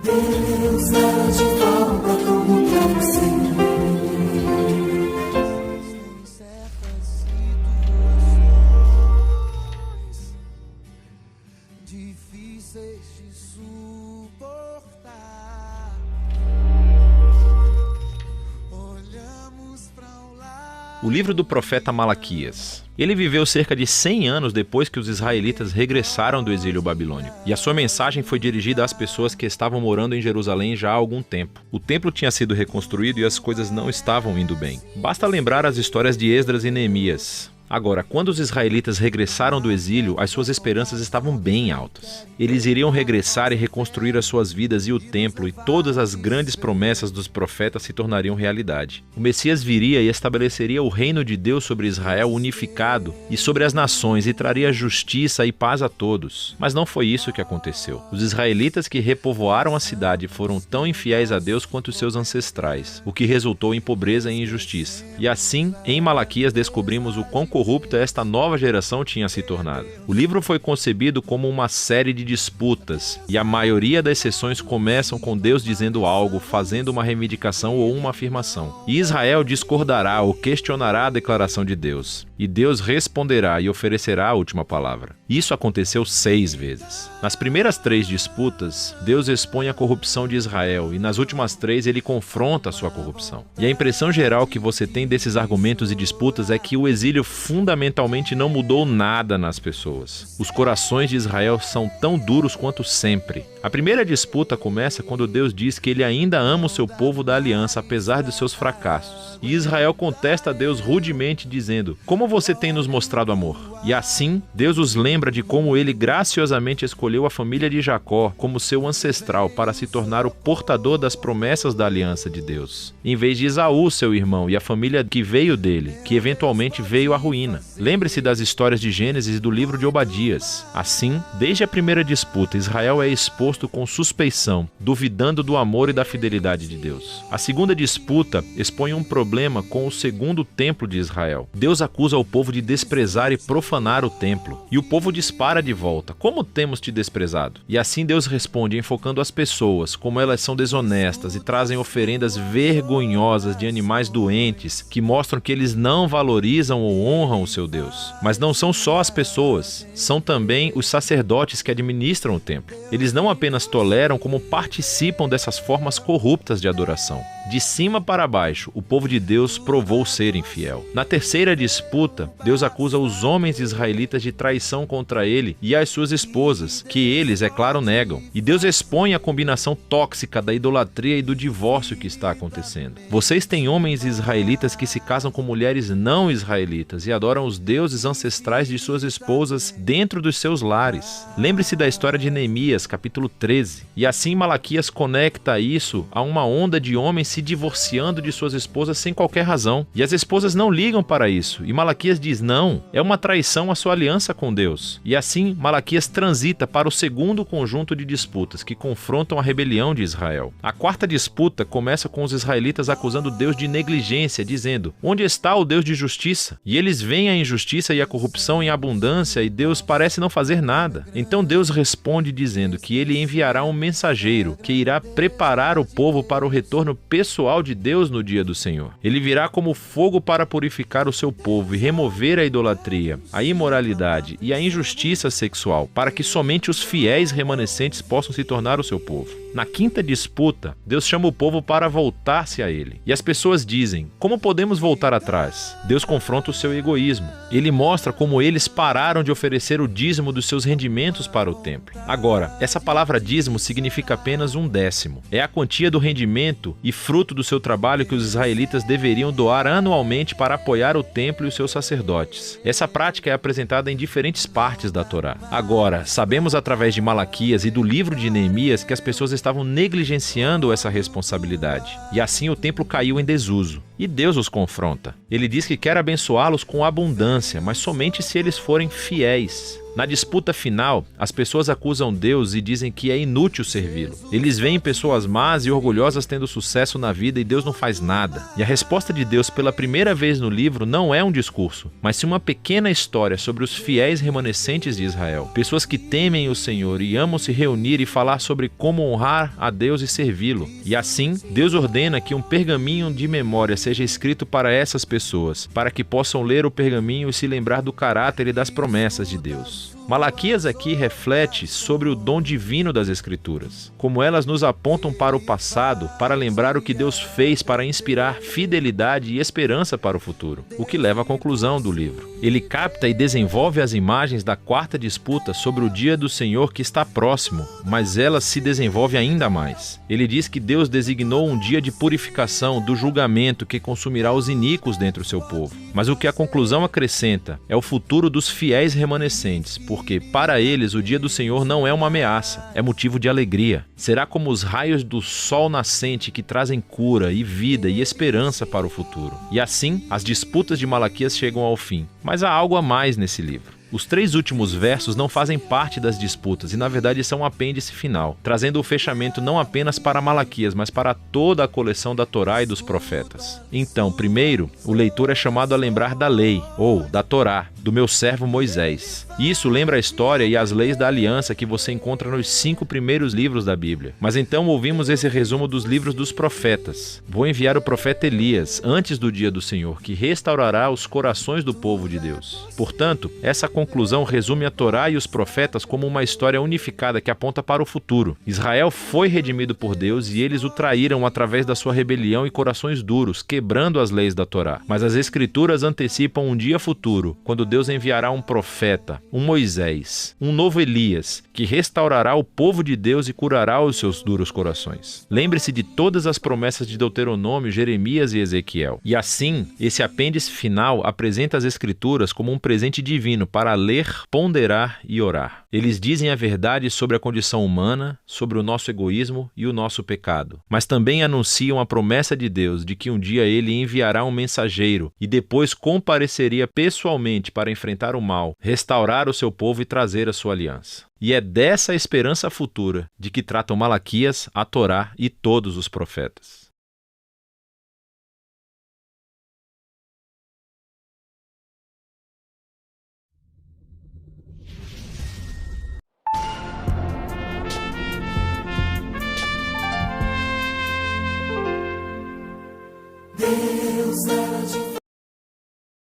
Deus é de volta como quero ser. Em certas situações difíceis de suportar, olhamos para o lado. O livro do profeta Malaquias. Ele viveu cerca de 100 anos depois que os israelitas regressaram do exílio babilônico. E a sua mensagem foi dirigida às pessoas que estavam morando em Jerusalém já há algum tempo. O templo tinha sido reconstruído e as coisas não estavam indo bem. Basta lembrar as histórias de Esdras e Neemias. Agora, quando os israelitas regressaram do exílio, as suas esperanças estavam bem altas. Eles iriam regressar e reconstruir as suas vidas e o templo, e todas as grandes promessas dos profetas se tornariam realidade. O Messias viria e estabeleceria o reino de Deus sobre Israel unificado e sobre as nações, e traria justiça e paz a todos. Mas não foi isso que aconteceu. Os israelitas que repovoaram a cidade foram tão infiéis a Deus quanto seus ancestrais, o que resultou em pobreza e injustiça. E assim, em Malaquias descobrimos o quão corrupta esta nova geração tinha se tornado. O livro foi concebido como uma série de disputas, e a maioria das sessões começam com Deus dizendo algo, fazendo uma reivindicação ou uma afirmação. E Israel discordará ou questionará a declaração de Deus. E Deus responderá e oferecerá a última palavra. Isso aconteceu 6 vezes. Nas primeiras 3 disputas, Deus expõe a corrupção de Israel, e nas últimas 3 ele confronta a sua corrupção. E a impressão geral que você tem desses argumentos e disputas é que o exílio fundamentalmente não mudou nada nas pessoas. Os corações de Israel são tão duros quanto sempre. A primeira disputa começa quando Deus diz que ele ainda ama o seu povo da aliança, apesar de seus fracassos. E Israel contesta a Deus rudemente, dizendo: "Como você tem nos mostrado amor?" E assim, Deus os lembra de como ele graciosamente escolheu a família de Jacó como seu ancestral para se tornar o portador das promessas da aliança de Deus, em vez de Esaú, seu irmão, e a família que veio dele, que eventualmente veio à ruína. Lembre-se das histórias de Gênesis e do livro de Obadias. Assim, desde a primeira disputa, Israel é exposto com suspeição, duvidando do amor e da fidelidade de Deus. A segunda disputa expõe um problema com o segundo templo de Israel. Deus acusa o povo de desprezar e profanar o templo, e o povo dispara de volta: "Como temos te desprezado?" E assim Deus responde enfocando as pessoas, como elas são desonestas e trazem oferendas vergonhosas de animais doentes que mostram que eles não valorizam ou honram o seu Deus. Mas não são só as pessoas, são também os sacerdotes que administram o templo. Eles não apenas toleram, como participam dessas formas corruptas de adoração. De cima para baixo, o povo de Deus provou ser infiel. Na terceira disputa, Deus acusa os homens israelitas de traição contra ele e as suas esposas, que eles, é claro, negam. E Deus expõe a combinação tóxica da idolatria e do divórcio que está acontecendo. Vocês têm homens israelitas que se casam com mulheres não israelitas e adoram os deuses ancestrais de suas esposas dentro dos seus lares. Lembre-se da história de Neemias, capítulo 13. E assim Malaquias conecta isso a uma onda de homens se divorciando de suas esposas sem qualquer razão. E as esposas não ligam para isso. E Malaquias diz: não, é uma traição à sua aliança com Deus. E assim Malaquias transita para o segundo conjunto de disputas que confrontam a rebelião de Israel. A quarta disputa começa com os israelitas acusando Deus de negligência, dizendo: onde está o Deus de justiça? E eles veem a injustiça e a corrupção em abundância e Deus parece não fazer nada. Então Deus responde dizendo que ele enviará um mensageiro que irá preparar o povo para o retorno pessoal de Deus no dia do Senhor. Ele virá como fogo para purificar o seu povo e remover a idolatria, a imoralidade e a injustiça sexual, para que somente os fiéis remanescentes possam se tornar o seu povo. Na quinta disputa, Deus chama o povo para voltar-se a ele. E as pessoas dizem: como podemos voltar atrás? Deus confronta o seu egoísmo. Ele mostra como eles pararam de oferecer o dízimo dos seus rendimentos para o templo. Agora, essa palavra dízimo significa apenas 1/10. É a quantia do rendimento e fruto do seu trabalho que os israelitas deveriam doar anualmente para apoiar o templo e os seus sacerdotes. Essa prática é apresentada em diferentes partes da Torá. Agora, sabemos através de Malaquias e do livro de Neemias que as pessoas estavam negligenciando essa responsabilidade. E assim o templo caiu em desuso. E Deus os confronta. Ele diz que quer abençoá-los com abundância, mas somente se eles forem fiéis. Na disputa final, as pessoas acusam Deus e dizem que é inútil servi-lo. Eles veem pessoas más e orgulhosas tendo sucesso na vida e Deus não faz nada. E a resposta de Deus pela primeira vez no livro não é um discurso, mas sim uma pequena história sobre os fiéis remanescentes de Israel. Pessoas que temem o Senhor e amam se reunir e falar sobre como honrar a Deus e servi-lo. E assim, Deus ordena que um pergaminho de memória seja escrito para essas pessoas, para que possam ler o pergaminho e se lembrar do caráter e das promessas de Deus. Malaquias aqui reflete sobre o dom divino das Escrituras, como elas nos apontam para o passado para lembrar o que Deus fez para inspirar fidelidade e esperança para o futuro, o que leva à conclusão do livro. Ele capta e desenvolve as imagens da quarta disputa sobre o dia do Senhor que está próximo, mas ela se desenvolve ainda mais. Ele diz que Deus designou um dia de purificação do julgamento que consumirá os iníquos dentre o seu povo. Mas o que a conclusão acrescenta é o futuro dos fiéis remanescentes, porque para eles o dia do Senhor não é uma ameaça, é motivo de alegria. Será como os raios do sol nascente que trazem cura e vida e esperança para o futuro. E assim, as disputas de Malaquias chegam ao fim. Mas há algo a mais nesse livro. Os 3 últimos versos não fazem parte das disputas e, na verdade, são um apêndice final, trazendo o fechamento não apenas para Malaquias, mas para toda a coleção da Torá e dos profetas. Então, primeiro, o leitor é chamado a lembrar da lei, ou da Torá, do meu servo Moisés. E isso lembra a história e as leis da aliança que você encontra nos 5 primeiros livros da Bíblia. Mas então ouvimos esse resumo dos livros dos profetas. Vou enviar o profeta Elias antes do dia do Senhor, que restaurará os corações do povo de Deus. Portanto, essa conclusão resume a Torá e os profetas como uma história unificada que aponta para o futuro. Israel foi redimido por Deus e eles o traíram através da sua rebelião e corações duros, quebrando as leis da Torá. Mas as Escrituras antecipam um dia futuro, quando Deus enviará um profeta, um Moisés, um novo Elias, que restaurará o povo de Deus e curará os seus duros corações. Lembre-se de todas as promessas de Deuteronômio, Jeremias e Ezequiel. E assim, esse apêndice final apresenta as Escrituras como um presente divino para ler, ponderar e orar. Eles dizem a verdade sobre a condição humana, sobre o nosso egoísmo e o nosso pecado. Mas também anunciam a promessa de Deus de que um dia Ele enviará um mensageiro e depois compareceria pessoalmente para enfrentar o mal, restaurar o seu povo e trazer a sua aliança. E é dessa esperança futura de que tratam Malaquias, a Torá e todos os profetas. Deus há de